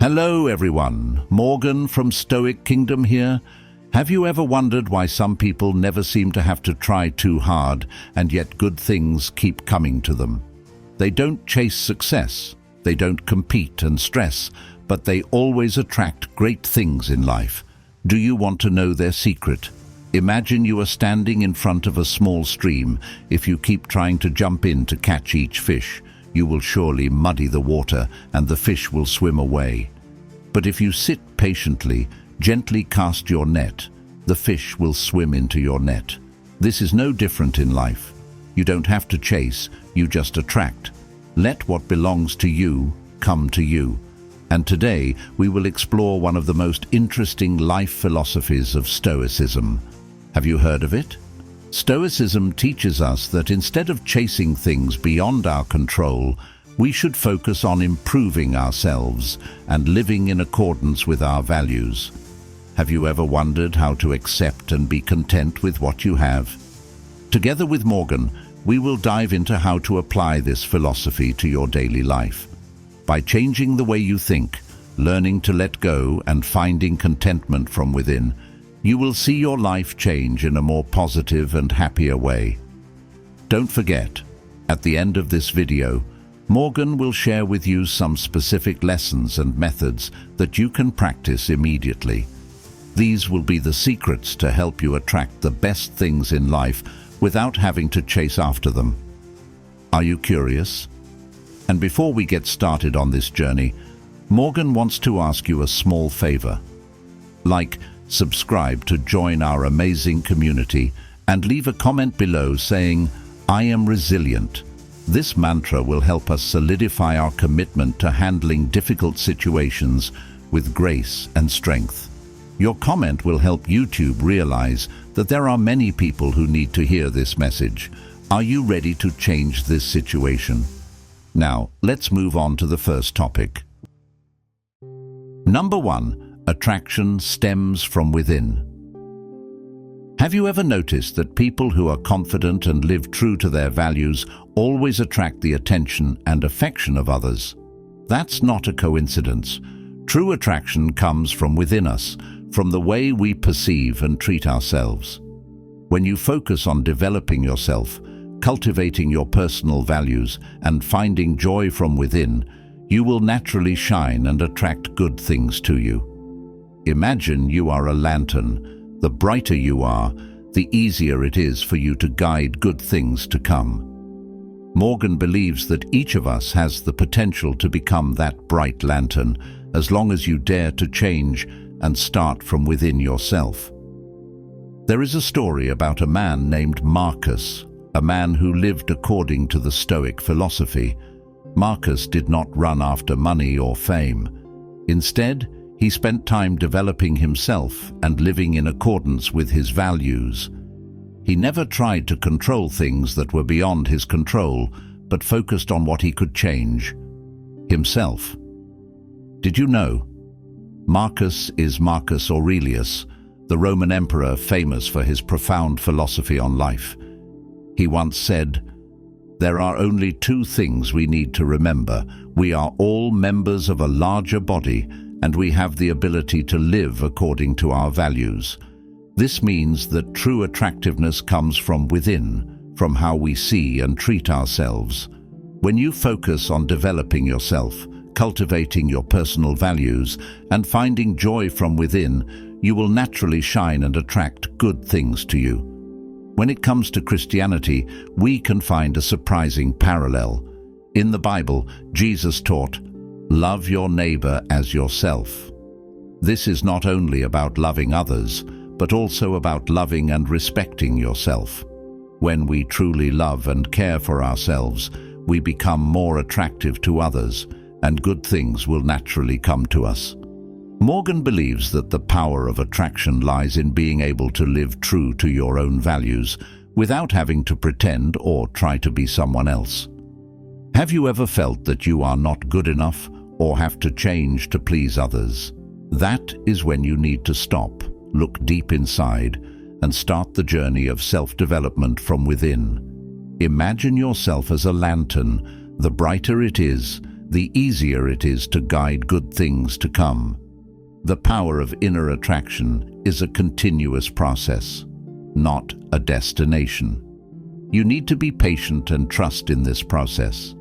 Hello everyone, Morgan from Stoic Kingdom here. Have you ever wondered why some people never seem to have to try too hard and yet good things keep coming to them? They don't chase success, they don't compete and stress, but they always attract great things in life. Do you want to know their secret? Imagine you are standing in front of a small stream. If you keep trying to jump in to catch each fish, you will surely muddy the water and the fish will swim away. But if you sit patiently, gently cast your net, the fish will swim into your net. This is no different in life. You don't have to chase, you just attract. Let what belongs to you come to you. And today we will explore one of the most interesting life philosophies of Stoicism. Have you heard of it? Stoicism teaches us that instead of chasing things beyond our control, we should focus on improving ourselves and living in accordance with our values. Have you ever wondered how to accept and be content with what you have? Together with Morgan, we will dive into how to apply this philosophy to your daily life. By changing the way you think, learning to let go and finding contentment from within, you will see your life change in a more positive and happier way. Don't forget, at the end of this video, Morgan will share with you some specific lessons and methods that you can practice immediately. These will be the secrets to help you attract the best things in life without having to chase after them. Are you curious? And before we get started on this journey, Morgan wants to ask you a small favor. Subscribe to join our amazing community and leave a comment below saying, "I am resilient." This mantra will help us solidify our commitment to handling difficult situations with grace and strength. Your comment will help YouTube realize that there are many people who need to hear this message. Are you ready to change this situation? Now, let's move on to the first topic. Number 1. Attraction stems from within. Have you ever noticed that people who are confident and live true to their values always attract the attention and affection of others? That's not a coincidence. True attraction comes from within us, from the way we perceive and treat ourselves. When you focus on developing yourself, cultivating your personal values, and finding joy from within, you will naturally shine and attract good things to you. Imagine you are a lantern. The brighter you are, the easier it is for you to guide good things to come. Morgan believes that each of us has the potential to become that bright lantern, as long as you dare to change and start from within yourself. There is a story about a man named Marcus, a man who lived according to the Stoic philosophy. Marcus did not run after money or fame. Instead, he spent time developing himself and living in accordance with his values. He never tried to control things that were beyond his control, but focused on what he could change: himself. Did you know? Marcus is Marcus Aurelius, the Roman emperor famous for his profound philosophy on life. He once said, "There are only two things we need to remember. We are all members of a larger body, and we have the ability to live according to our values." This means that true attractiveness comes from within, from how we see and treat ourselves. When you focus on developing yourself, cultivating your personal values, and finding joy from within, you will naturally shine and attract good things to you. When it comes to Christianity, we can find a surprising parallel. In the Bible, Jesus taught, "Love your neighbor as yourself." This is not only about loving others, but also about loving and respecting yourself. When we truly love and care for ourselves, we become more attractive to others, and good things will naturally come to us. Morgan believes that the power of attraction lies in being able to live true to your own values without having to pretend or try to be someone else. Have you ever felt that you are not good enough or have to change to please others? That is when you need to stop, look deep inside, and start the journey of self-development from within. Imagine yourself as a lantern. The brighter it is, the easier it is to guide good things to come. The power of inner attraction is a continuous process, not a destination. You need to be patient and trust in this process.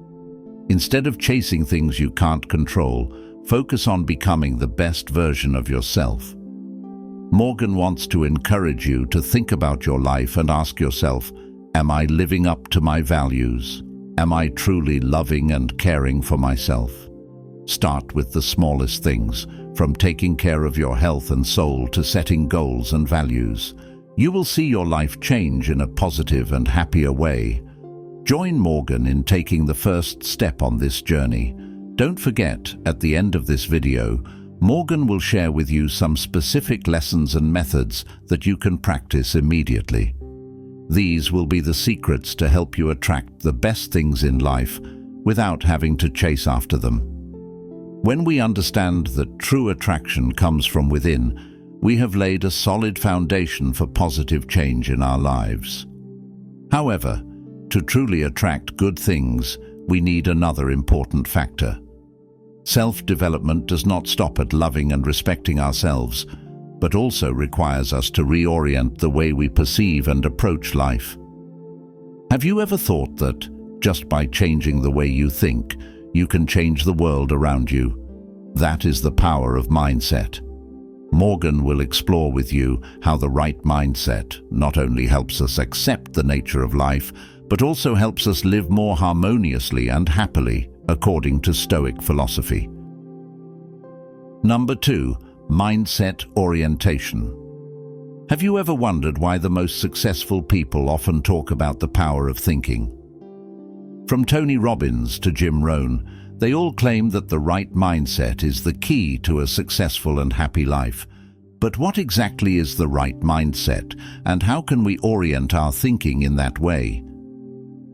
Instead of chasing things you can't control, focus on becoming the best version of yourself. Morgan wants to encourage you to think about your life and ask yourself, am I living up to my values? Am I truly loving and caring for myself? Start with the smallest things, from taking care of your health and soul to setting goals and values. You will see your life change in a positive and happier way. Join Morgan in taking the first step on this journey. Don't forget, at the end of this video, Morgan will share with you some specific lessons and methods that you can practice immediately. These will be the secrets to help you attract the best things in life without having to chase after them. When we understand that true attraction comes from within, we have laid a solid foundation for positive change in our lives. However, to truly attract good things, we need another important factor. Self-development does not stop at loving and respecting ourselves, but also requires us to reorient the way we perceive and approach life. Have you ever thought that, just by changing the way you think, you can change the world around you? That is the power of mindset. Morgan will explore with you how the right mindset not only helps us accept the nature of life, but also helps us live more harmoniously and happily, according to Stoic philosophy. Number 2. Mindset orientation. Have you ever wondered why the most successful people often talk about the power of thinking? From Tony Robbins to Jim Rohn, they all claim that the right mindset is the key to a successful and happy life. But what exactly is the right mindset, and how can we orient our thinking in that way?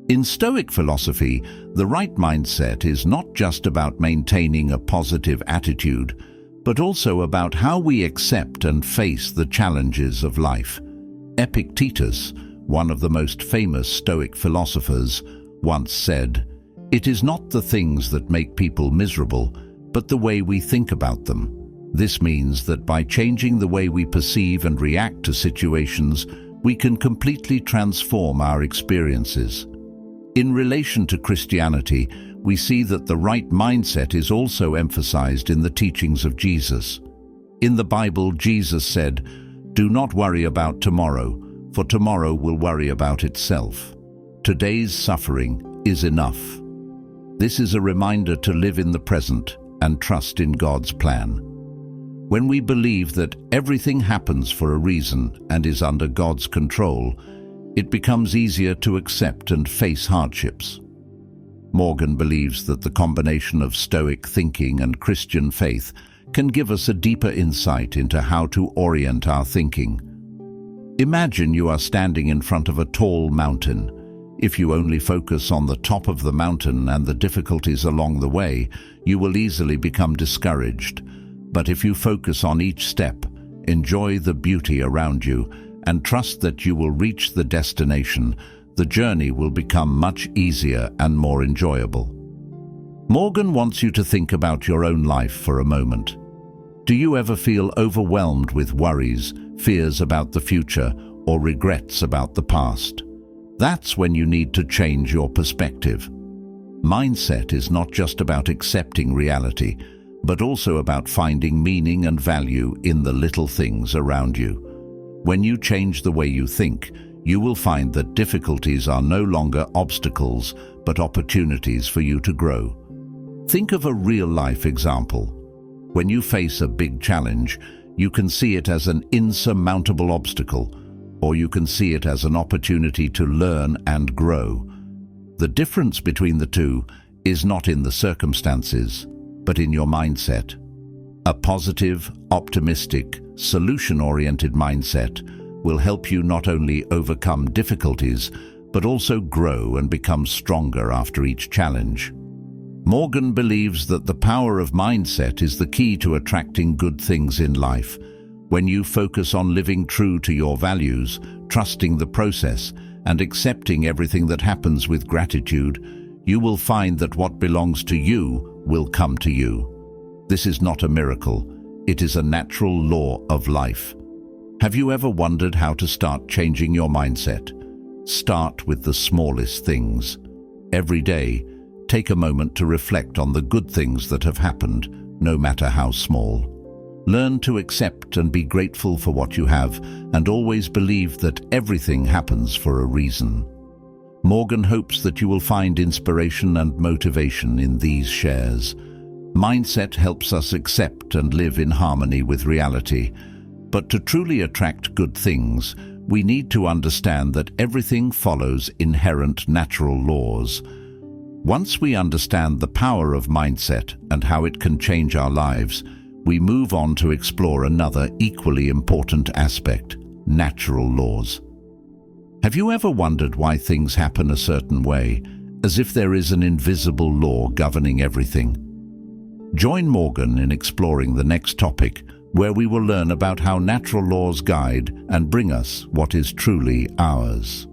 In Stoic philosophy, the right mindset is not just about maintaining a positive attitude, but also about how we accept and face the challenges of life. Epictetus, one of the most famous Stoic philosophers, once said, "It is not the things that make people miserable, but the way we think about them." This means that by changing the way we perceive and react to situations, we can completely transform our experiences. In relation to Christianity, we see that the right mindset is also emphasized in the teachings of Jesus. In the Bible, Jesus said, "Do not worry about tomorrow, for tomorrow will worry about itself. Today's suffering is enough." This is a reminder to live in the present and trust in God's plan. When we believe that everything happens for a reason and is under God's control, it becomes easier to accept and face hardships. Morgan believes that the combination of Stoic thinking and Christian faith can give us a deeper insight into how to orient our thinking. Imagine you are standing in front of a tall mountain. If you only focus on the top of the mountain and the difficulties along the way, you will easily become discouraged. But if you focus on each step, enjoy the beauty around you, and trust that you will reach the destination, the journey will become much easier and more enjoyable. Morgan wants you to think about your own life for a moment. Do you ever feel overwhelmed with worries, fears about the future, or regrets about the past? That's when you need to change your perspective. Mindset is not just about accepting reality, but also about finding meaning and value in the little things around you. When you change the way you think, you will find that difficulties are no longer obstacles, but opportunities for you to grow. Think of a real-life example. When you face a big challenge, you can see it as an insurmountable obstacle, or you can see it as an opportunity to learn and grow. The difference between the two is not in the circumstances, but in your mindset. A positive, optimistic, solution-oriented mindset will help you not only overcome difficulties, but also grow and become stronger after each challenge. Morgan believes that the power of mindset is the key to attracting good things in life. When you focus on living true to your values, trusting the process, and accepting everything that happens with gratitude, you will find that what belongs to you will come to you. This is not a miracle. It is a natural law of life. Have you ever wondered how to start changing your mindset? Start with the smallest things. Every day, take a moment to reflect on the good things that have happened, no matter how small. Learn to accept and be grateful for what you have, and always believe that everything happens for a reason. Morgan hopes that you will find inspiration and motivation in these shares. Mindset helps us accept and live in harmony with reality. But to truly attract good things, we need to understand that everything follows inherent natural laws. Once we understand the power of mindset and how it can change our lives, we move on to explore another equally important aspect: natural laws. Have you ever wondered why things happen a certain way, as if there is an invisible law governing everything? Join Morgan in exploring the next topic, where we will learn about how natural laws guide and bring us what is truly ours.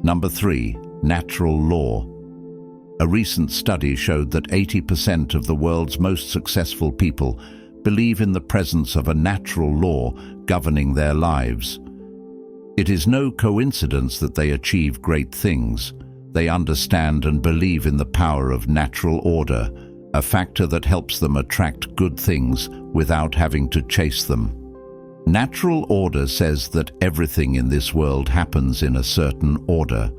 Number 3. Natural law. A recent study showed that 80% of the world's most successful people believe in the presence of a natural law governing their lives. It is no coincidence that they achieve great things. They understand and believe in the power of natural order, a factor that helps them attract good things without having to chase them. Natural order says that everything in this world happens in a certain order.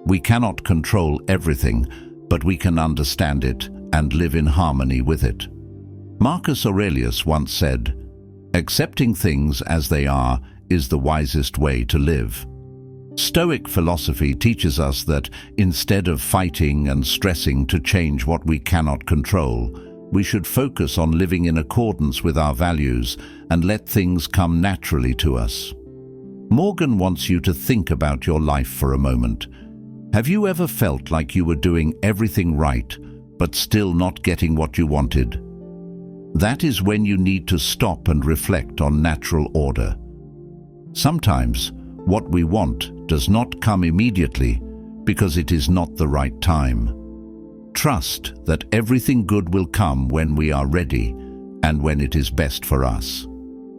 We cannot control everything, but we can understand it and live in harmony with it. Marcus Aurelius once said, "Accepting things as they are is the wisest way to live." Stoic philosophy teaches us that instead of fighting and stressing to change what we cannot control, we should focus on living in accordance with our values and let things come naturally to us. Morgan wants you to think about your life for a moment. Have you ever felt like you were doing everything right, but still not getting what you wanted? That is when you need to stop and reflect on natural order. Sometimes, what we want does not come immediately because it is not the right time. Trust that everything good will come when we are ready and when it is best for us.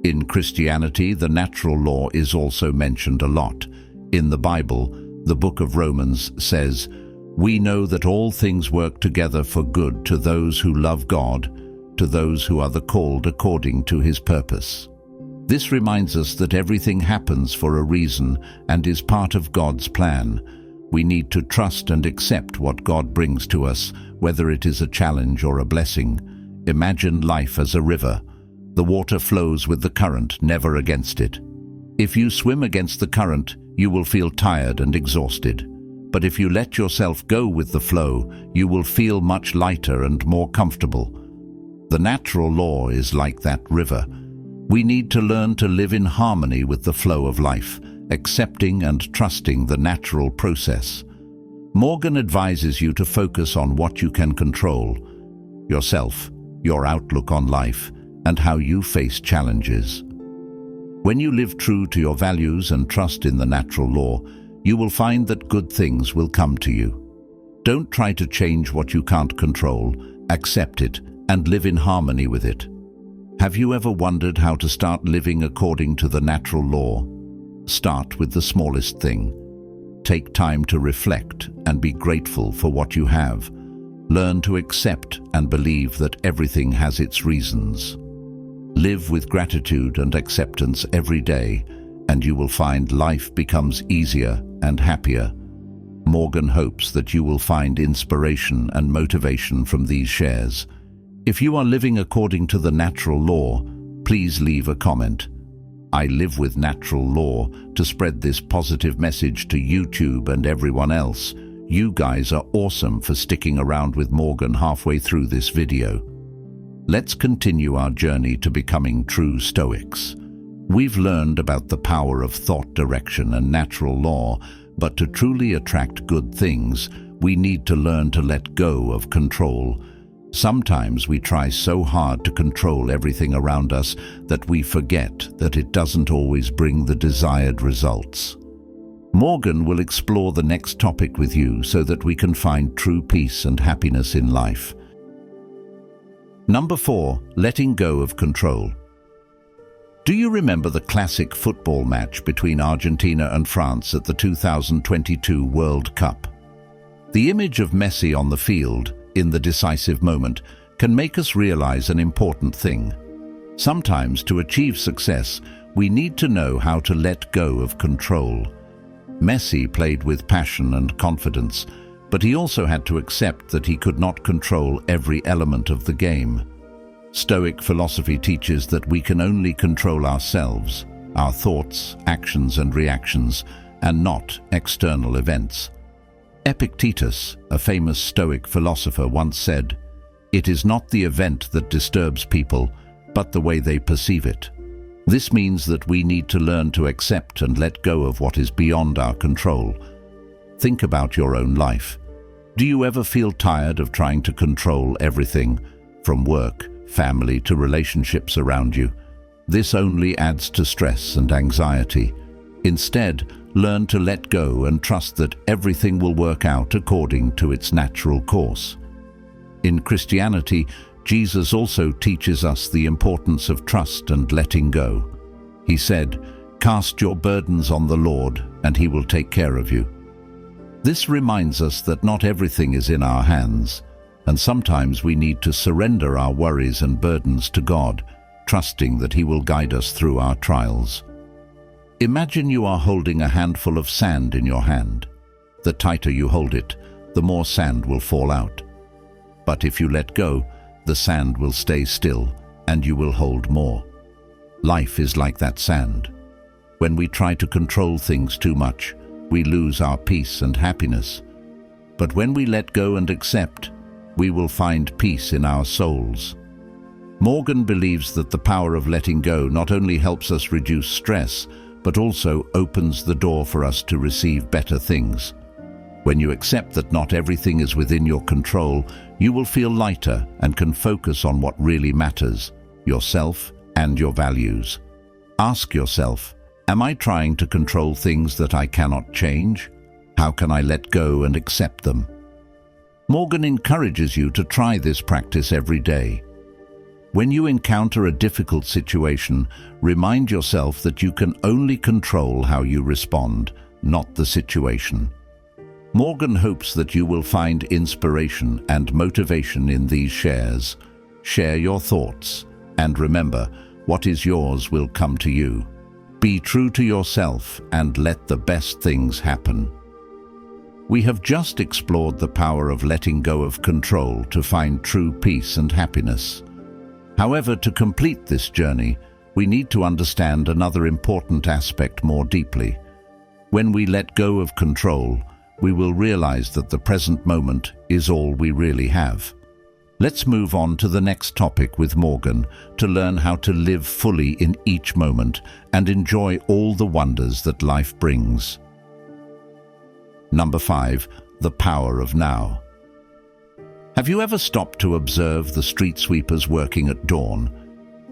In Christianity, the natural law is also mentioned a lot. In the Bible, the book of Romans says, "We know that all things work together for good to those who love God, to those who are the called according to his purpose." This reminds us that everything happens for a reason and is part of God's plan. We need to trust and accept what God brings to us, whether it is a challenge or a blessing. Imagine life as a river. The water flows with the current, never against it. If you swim against the current, you will feel tired and exhausted. But if you let yourself go with the flow, you will feel much lighter and more comfortable. The natural law is like that river. We need to learn to live in harmony with the flow of life, accepting and trusting the natural process. Morgan advises you to focus on what you can control: yourself, your outlook on life, and how you face challenges. When you live true to your values and trust in the natural law, you will find that good things will come to you. Don't try to change what you can't control. Accept it and live in harmony with it. Have you ever wondered how to start living according to the natural law? Start with the smallest thing. Take time to reflect and be grateful for what you have. Learn to accept and believe that everything has its reasons. Live with gratitude and acceptance every day, and you will find life becomes easier and happier. Morgan hopes that you will find inspiration and motivation from these shares. If you are living according to the natural law, please leave a comment. I live with natural law to spread this positive message to YouTube and everyone else. You guys are awesome for sticking around with Morgan halfway through this video. Let's continue our journey to becoming true Stoics. We've learned about the power of thought direction and natural law, but to truly attract good things, we need to learn to let go of control. Sometimes we try so hard to control everything around us that we forget that it doesn't always bring the desired results. Morgan will explore the next topic with you so that we can find true peace and happiness in life. Number 4, letting go of control. Do you remember the classic football match between Argentina and France at the 2022 World Cup? The image of Messi on the field, in the decisive moment, can make us realize an important thing. Sometimes, to achieve success, we need to know how to let go of control. Messi played with passion and confidence, but he also had to accept that he could not control every element of the game. Stoic philosophy teaches that we can only control ourselves, our thoughts, actions and reactions, and not external events. Epictetus, a famous Stoic philosopher, once said, "It is not the event that disturbs people, but the way they perceive it." This means that we need to learn to accept and let go of what is beyond our control. Think about your own life. Do you ever feel tired of trying to control everything, from work, family to relationships around you? This only adds to stress and anxiety. Instead, learn to let go and trust that everything will work out according to its natural course. In Christianity, Jesus also teaches us the importance of trust and letting go. He said, "Cast your burdens on the Lord, and He will take care of you." This reminds us that not everything is in our hands, and sometimes we need to surrender our worries and burdens to God, trusting that He will guide us through our trials. Imagine you are holding a handful of sand in your hand. The tighter you hold it, the more sand will fall out. But if you let go, the sand will stay still, and you will hold more. Life is like that sand. When we try to control things too much, we lose our peace and happiness. But when we let go and accept, we will find peace in our souls. Morgan believes that the power of letting go not only helps us reduce stress, but also opens the door for us to receive better things. When you accept that not everything is within your control, you will feel lighter and can focus on what really matters, yourself and your values. Ask yourself, am I trying to control things that I cannot change? How can I let go and accept them? Morgan encourages you to try this practice every day. When you encounter a difficult situation, remind yourself that you can only control how you respond, not the situation. Morgan hopes that you will find inspiration and motivation in these shares. Share your thoughts, and remember, what is yours will come to you. Be true to yourself and let the best things happen. We have just explored the power of letting go of control to find true peace and happiness. However, to complete this journey, we need to understand another important aspect more deeply. When we let go of control, we will realize that the present moment is all we really have. Let's move on to the next topic with Morgan to learn how to live fully in each moment and enjoy all the wonders that life brings. Number 5, the power of now. Have you ever stopped to observe the street sweepers working at dawn?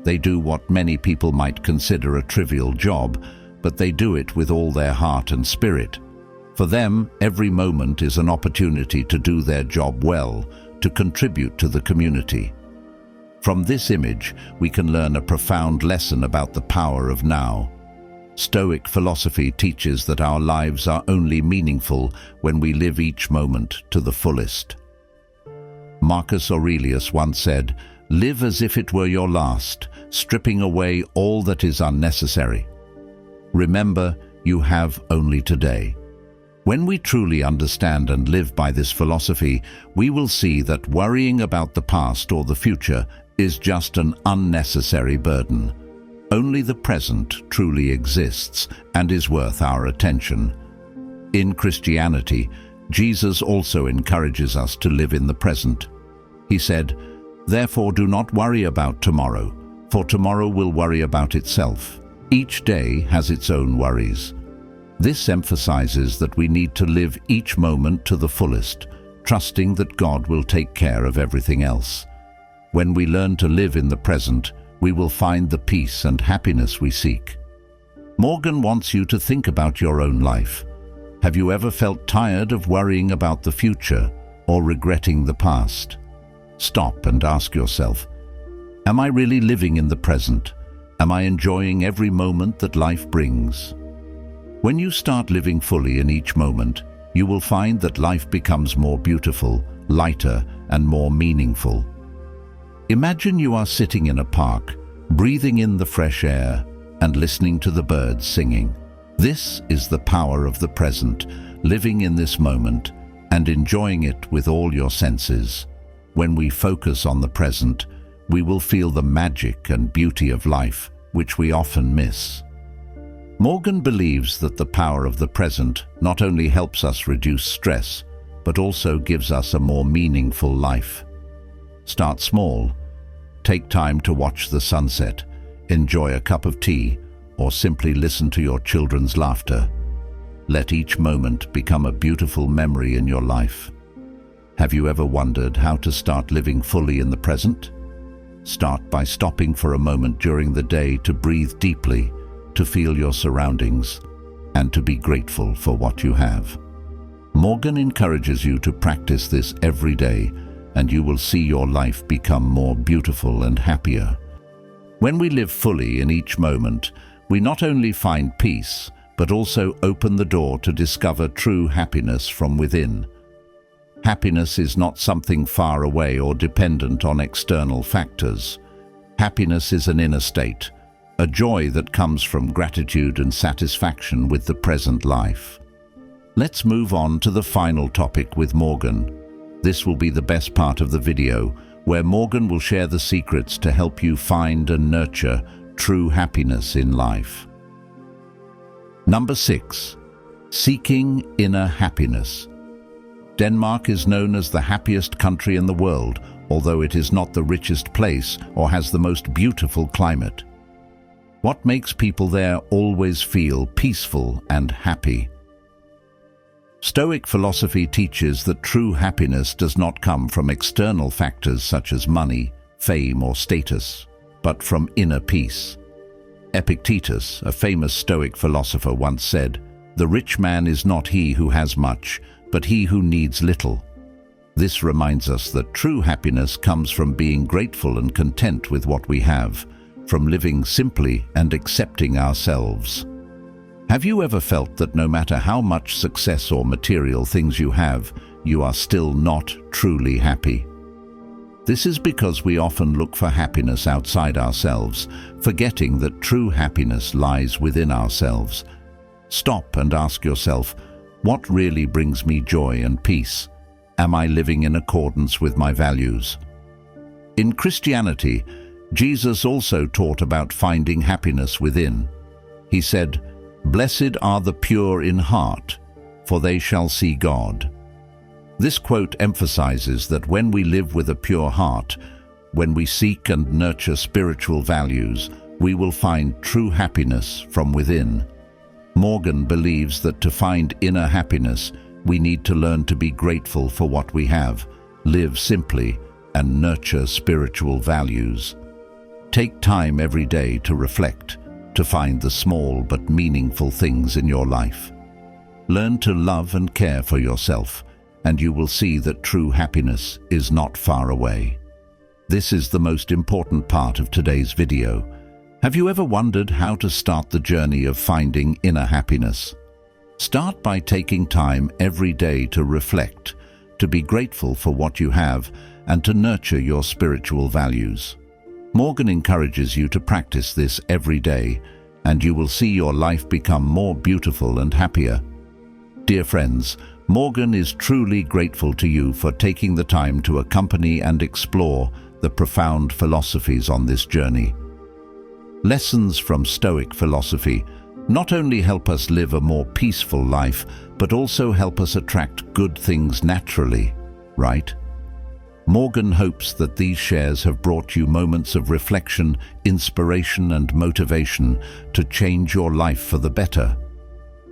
They do what many people might consider a trivial job, but they do it with all their heart and spirit. For them, every moment is an opportunity to do their job well, to contribute to the community. From this image, we can learn a profound lesson about the power of now. Stoic philosophy teaches that our lives are only meaningful when we live each moment to the fullest. Marcus Aurelius once said, "Live as if it were your last, stripping away all that is unnecessary. Remember, you have only today." When we truly understand and live by this philosophy, we will see that worrying about the past or the future is just an unnecessary burden. Only the present truly exists and is worth our attention. In Christianity, Jesus also encourages us to live in the present. He said, "Therefore do not worry about tomorrow, for tomorrow will worry about itself. Each day has its own worries." This emphasizes that we need to live each moment to the fullest, trusting that God will take care of everything else. When we learn to live in the present, we will find the peace and happiness we seek. Morgan wants you to think about your own life. Have you ever felt tired of worrying about the future or regretting the past? Stop and ask yourself, am I really living in the present? Am I enjoying every moment that life brings? When you start living fully in each moment, you will find that life becomes more beautiful, lighter, and more meaningful. Imagine you are sitting in a park, breathing in the fresh air and listening to the birds singing. This is the power of the present, living in this moment and enjoying it with all your senses. When we focus on the present, we will feel the magic and beauty of life, which we often miss. Morgan believes that the power of the present not only helps us reduce stress, but also gives us a more meaningful life. Start small. Take time to watch the sunset, enjoy a cup of tea, or simply listen to your children's laughter. Let each moment become a beautiful memory in your life. Have you ever wondered how to start living fully in the present? Start by stopping for a moment during the day to breathe deeply, to feel your surroundings, and to be grateful for what you have. Morgan encourages you to practice this every day, and you will see your life become more beautiful and happier. When we live fully in each moment, we not only find peace, but also open the door to discover true happiness from within. Happiness is not something far away or dependent on external factors. Happiness is an inner state, a joy that comes from gratitude and satisfaction with the present life. Let's move on to the final topic with Morgan. This will be the best part of the video, where Morgan will share the secrets to help you find and nurture true happiness in life. Number 6. Seeking inner happiness. Denmark is known as the happiest country in the world, although it is not the richest place or has the most beautiful climate. What makes people there always feel peaceful and happy? Stoic philosophy teaches that true happiness does not come from external factors such as money, fame, or status, but from inner peace. Epictetus, a famous Stoic philosopher, once said, "The rich man is not he who has much, but he who needs little." This reminds us that true happiness comes from being grateful and content with what we have, from living simply and accepting ourselves. Have you ever felt that no matter how much success or material things you have, you are still not truly happy? This is because we often look for happiness outside ourselves, forgetting that true happiness lies within ourselves. Stop and ask yourself, what really brings me joy and peace? Am I living in accordance with my values? In Christianity, Jesus also taught about finding happiness within. He said, "Blessed are the pure in heart, for they shall see God." This quote emphasizes that when we live with a pure heart, when we seek and nurture spiritual values, we will find true happiness from within. Morgan believes that to find inner happiness, we need to learn to be grateful for what we have, live simply, and nurture spiritual values. Take time every day to reflect, to find the small but meaningful things in your life. Learn to love and care for yourself, and you will see that true happiness is not far away. This is the most important part of today's video. Have you ever wondered how to start the journey of finding inner happiness? Start by taking time every day to reflect, to be grateful for what you have, and to nurture your spiritual values. Morgan encourages you to practice this every day, and you will see your life become more beautiful and happier. Dear friends, Morgan is truly grateful to you for taking the time to accompany and explore the profound philosophies on this journey. Lessons from Stoic philosophy not only help us live a more peaceful life, but also help us attract good things naturally, right? Morgan hopes that these shares have brought you moments of reflection, inspiration, and motivation to change your life for the better.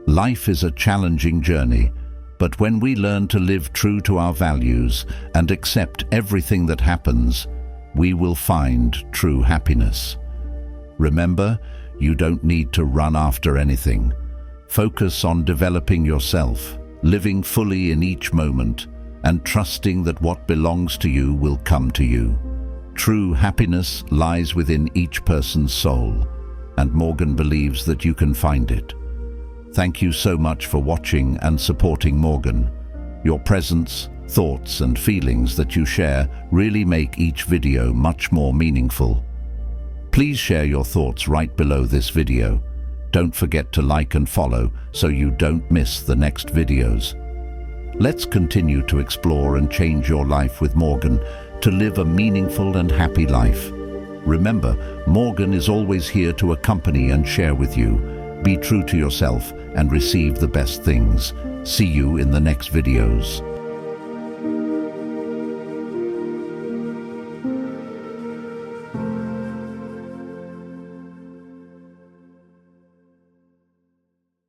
Life is a challenging journey, but when we learn to live true to our values and accept everything that happens, we will find true happiness. Remember, you don't need to run after anything. Focus on developing yourself, living fully in each moment, and trusting that what belongs to you will come to you. True happiness lies within each person's soul, and Morgan believes that you can find it. Thank you so much for watching and supporting Morgan. Your presence, thoughts and feelings that you share really make each video much more meaningful. Please share your thoughts right below this video. Don't forget to like and follow so you don't miss the next videos. Let's continue to explore and change your life with Morgan to live a meaningful and happy life. Remember, Morgan is always here to accompany and share with you. Be true to yourself and receive the best things. See you in the next videos.